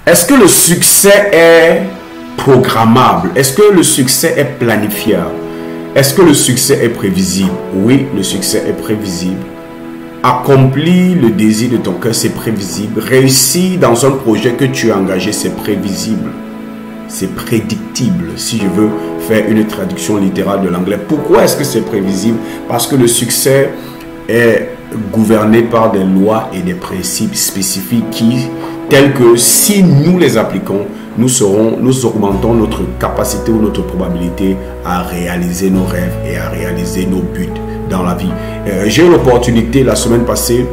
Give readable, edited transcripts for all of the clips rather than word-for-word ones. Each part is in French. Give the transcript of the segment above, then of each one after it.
Est-ce que le succès est programmable? Est-ce que le succès est planifiable? Est-ce que le succès est prévisible? Oui, le succès est prévisible. Accomplir le désir de ton cœur, c'est prévisible. Réussir dans un projet que tu as engagé, c'est prévisible. C'est prédictible, si je veux faire une traduction littérale de l'anglais. Pourquoi est-ce que c'est prévisible? Parce que le succès est gouverné par des lois et des principes spécifiques tels que si nous les appliquons, nous augmentons notre capacité ou notre probabilité à réaliser nos rêves et à réaliser nos buts dans la vie. J'ai eu l'opportunité la semaine passée,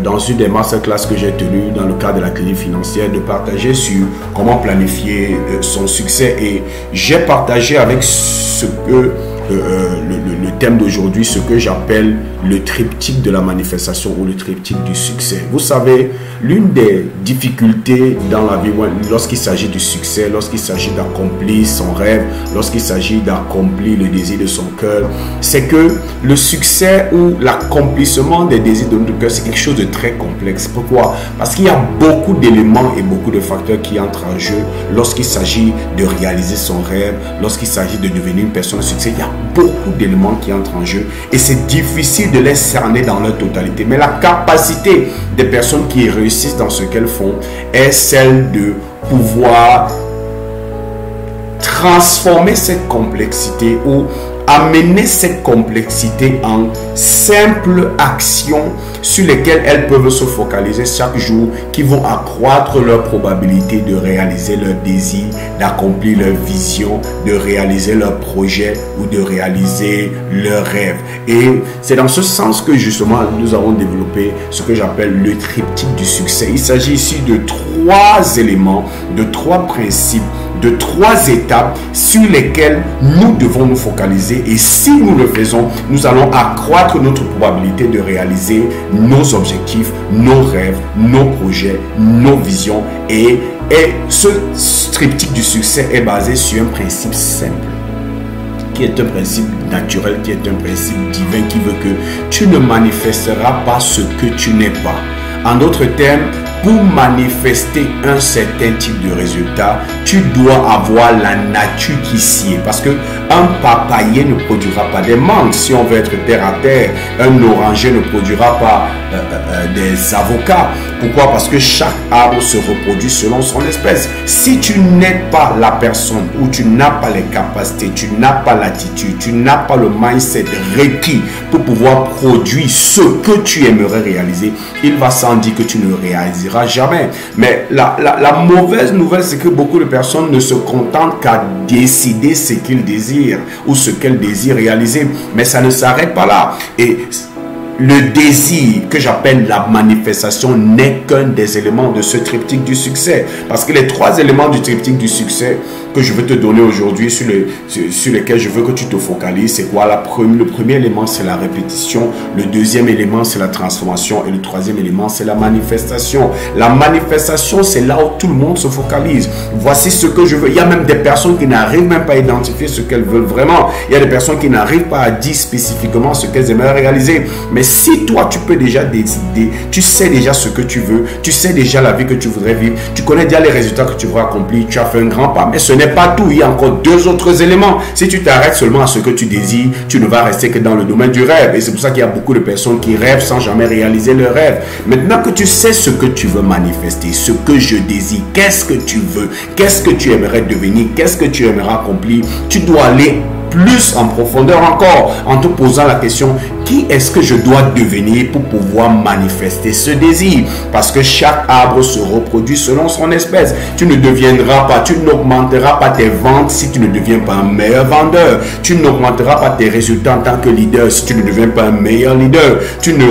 dans une des masterclass que j'ai tenues dans le cadre de la clinique financière, de partager sur comment planifier son succès. Et j'ai partagé avec ce que le thème d'aujourd'hui, ce que j'appelle le triptyque de la manifestation ou le triptyque du succès. Vous savez, l'une des difficultés dans la vie, lorsqu'il s'agit du succès, lorsqu'il s'agit d'accomplir son rêve, lorsqu'il s'agit d'accomplir le désir de son cœur, c'est que le succès ou l'accomplissement des désirs de notre cœur, c'est quelque chose de très complexe. Pourquoi? Parce qu'il y a beaucoup d'éléments et beaucoup de facteurs qui entrent en jeu lorsqu'il s'agit de réaliser son rêve, lorsqu'il s'agit de devenir une personne de succès. Il y a beaucoup d'éléments qui entrent en jeu et c'est difficile de les cerner dans leur totalité. Mais la capacité des personnes qui réussissent dans ce qu'elles font est celle de pouvoir transformer cette complexité ou amener cette complexité en simples actions sur lesquelles elles peuvent se focaliser chaque jour, qui vont accroître leur probabilité de réaliser leur désir, d'accomplir leur vision, de réaliser leur projet ou de réaliser leur rêve. Et c'est dans ce sens que justement nous avons développé ce que j'appelle le triptyque du succès. Il s'agit ici de 3 éléments, de 3 principes, de 3 étapes sur lesquelles nous devons nous focaliser, et si nous le faisons, nous allons accroître notre probabilité de réaliser nos objectifs, nos rêves, nos projets, nos visions. Et ce triptyque du succès est basé sur un principe simple, qui est un principe naturel, qui est un principe divin, qui veut que tu ne manifesteras pas ce que tu n'es pas. En d'autres termes, pour manifester un certain type de résultat, tu dois avoir la nature qui s'y est. Parce que un papayer ne produira pas des mangues. Si on veut être terre à terre, un oranger ne produira pas des avocats. Pourquoi? Parce que chaque arbre se reproduit selon son espèce. Si tu n'es pas la personne, ou tu n'as pas les capacités, tu n'as pas l'attitude, tu n'as pas le mindset requis pour pouvoir produire ce que tu aimerais réaliser, il va sans dire que tu ne réaliseras jamais. Mais la mauvaise nouvelle, c'est que beaucoup de personnes ne se contentent qu'à décider ce qu'ils désirent ou ce qu'elles désirent réaliser. Mais ça ne s'arrête pas là. Et le désir, que j'appelle la manifestation, n'est qu'un des éléments de ce triptyque du succès. Parce que les 3 éléments du triptyque du succès que je veux te donner aujourd'hui, sur lesquels je veux que tu te focalises, c'est quoi? Le premier élément, c'est la répétition. Le deuxième élément, c'est la transformation. Et le troisième élément, c'est la manifestation. La manifestation, c'est là où tout le monde se focalise. Voici ce que je veux. Il y a même des personnes qui n'arrivent même pas à identifier ce qu'elles veulent vraiment. Il y a des personnes qui n'arrivent pas à dire spécifiquement ce qu'elles aimeraient réaliser. Mais si toi, tu peux déjà décider, tu sais déjà ce que tu veux, tu sais déjà la vie que tu voudrais vivre, tu connais déjà les résultats que tu voudras accomplir, tu as fait un grand pas. Mais ce n'est pas tout, il y a encore 2 autres éléments. Si tu t'arrêtes seulement à ce que tu désires, tu ne vas rester que dans le domaine du rêve. Et c'est pour ça qu'il y a beaucoup de personnes qui rêvent sans jamais réaliser leur rêve. Maintenant que tu sais ce que tu veux manifester, ce que je désire, qu'est-ce que tu veux, qu'est-ce que tu aimerais devenir, qu'est-ce que tu aimerais accomplir, tu dois aller plus en profondeur encore, en te posant la question, qui est-ce que je dois devenir pour pouvoir manifester ce désir? Parce que chaque arbre se reproduit selon son espèce. Tu ne deviendras pas, tu n'augmenteras pas tes ventes si tu ne deviens pas un meilleur vendeur. Tu n'augmenteras pas tes résultats en tant que leader si tu ne deviens pas un meilleur leader. Tu ne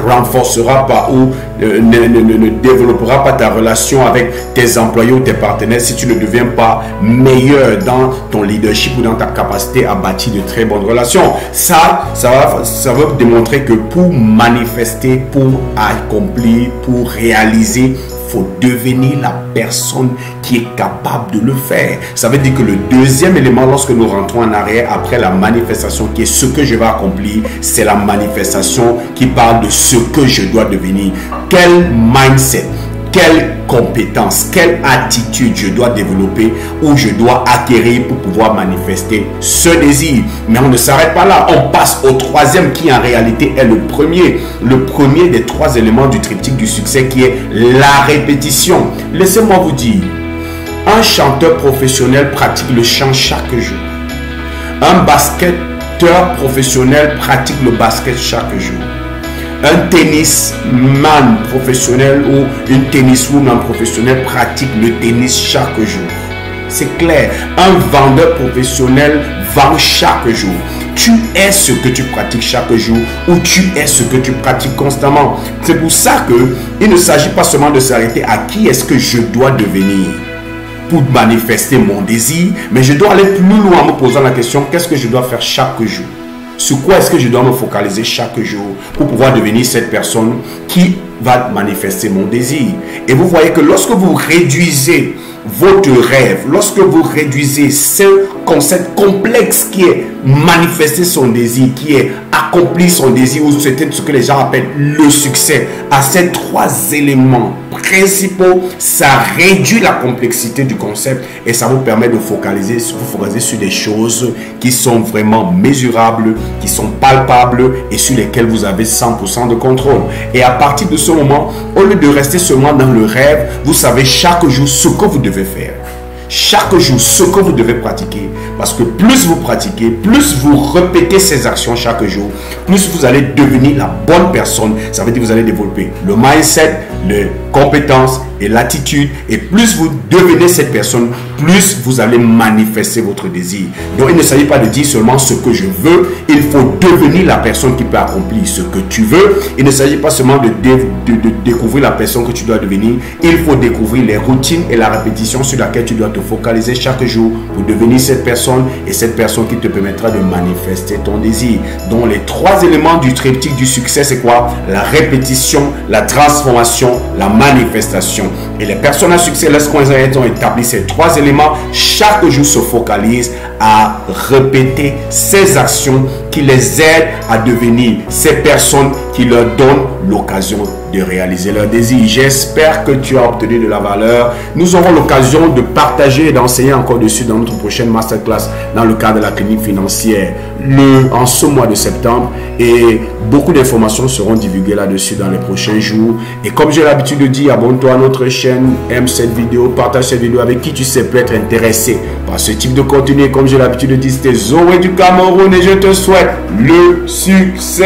renforcera pas ou ne développera pas ta relation avec tes employés ou tes partenaires si tu ne deviens pas meilleur dans ton leadership ou dans ta capacité à bâtir de très bonnes relations. Ça va démontrer que pour manifester, pour accomplir, pour réaliser, faut devenir la personne qui est capable de le faire. Ça veut dire que le deuxième élément, lorsque nous rentrons en arrière après la manifestation, qui est ce que je vais accomplir, c'est la manifestation qui parle de ce que je dois devenir. Quel mindset? quelle compétence, quelle attitude je dois développer ou je dois acquérir pour pouvoir manifester ce désir. Mais on ne s'arrête pas là, on passe au troisième qui en réalité est le premier des trois éléments du triptyque du succès qui est la répétition. Laissez-moi vous dire, un chanteur professionnel pratique le chant chaque jour. Un basketteur professionnel pratique le basket chaque jour. Un tennisman professionnel ou une tenniswoman professionnelle pratique le tennis chaque jour. C'est clair. Un vendeur professionnel vend chaque jour. Tu es ce que tu pratiques chaque jour ou tu es ce que tu pratiques constamment. C'est pour ça qu'il ne s'agit pas seulement de s'arrêter à qui est-ce que je dois devenir pour manifester mon désir, mais je dois aller plus loin en me posant la question, qu'est-ce que je dois faire chaque jour? Sur quoi est-ce que je dois me focaliser chaque jour pour pouvoir devenir cette personne qui va manifester mon désir? Et vous voyez que lorsque vous réduisez votre rêve, lorsque vous réduisez ce concept complexe qui est manifester son désir, qui est accomplir son désir, ou c'est ce que les gens appellent le succès, à ces trois éléments principaux, ça réduit la complexité du concept et ça vous permet de vous focaliser sur des choses qui sont vraiment mesurables, qui sont palpables et sur lesquelles vous avez 100% de contrôle. Et à partir de ce moment, au lieu de rester seulement dans le rêve, vous savez chaque jour ce que vous devez faire. Chaque jour, ce que vous devez pratiquer. Parce que plus vous pratiquez, plus vous répétez ces actions chaque jour, plus vous allez devenir la bonne personne. Ça veut dire que vous allez développer le mindset, les compétences et l'attitude. Et plus vous devenez cette personne, plus vous allez manifester votre désir. Donc, il ne s'agit pas de dire seulement ce que je veux. Il faut devenir la personne qui peut accomplir ce que tu veux. Il ne s'agit pas seulement de découvrir la personne que tu dois devenir. Il faut découvrir les routines et la répétition sur laquelle tu dois te focaliser chaque jour pour devenir cette personne et cette personne qui te permettra de manifester ton désir. Donc les trois éléments du triptyque du succès, c'est quoi? La répétition, la transformation, la manifestation. Et les personnes à succès, lorsqu'elles ont établi ces trois éléments, chaque jour se focalisent à répéter ces actions qui les aident à devenir ces personnes qui leur donnent l'occasion de réaliser leur désir. J'espère que tu as obtenu de la valeur. Nous aurons l'occasion de partager et d'enseigner encore dessus dans notre prochaine masterclass dans le cadre de la clinique financière en ce mois de septembre, et beaucoup d'informations seront divulguées là-dessus dans les prochains jours. Et comme j'ai l'habitude de dire, abonne-toi à notre chaîne, aime cette vidéo, partage cette vidéo avec qui tu sais peut être intéressé par ce type de contenu. Et comme j'ai l'habitude de dire, c'était Zoé du Cameroun et je te souhaite le succès.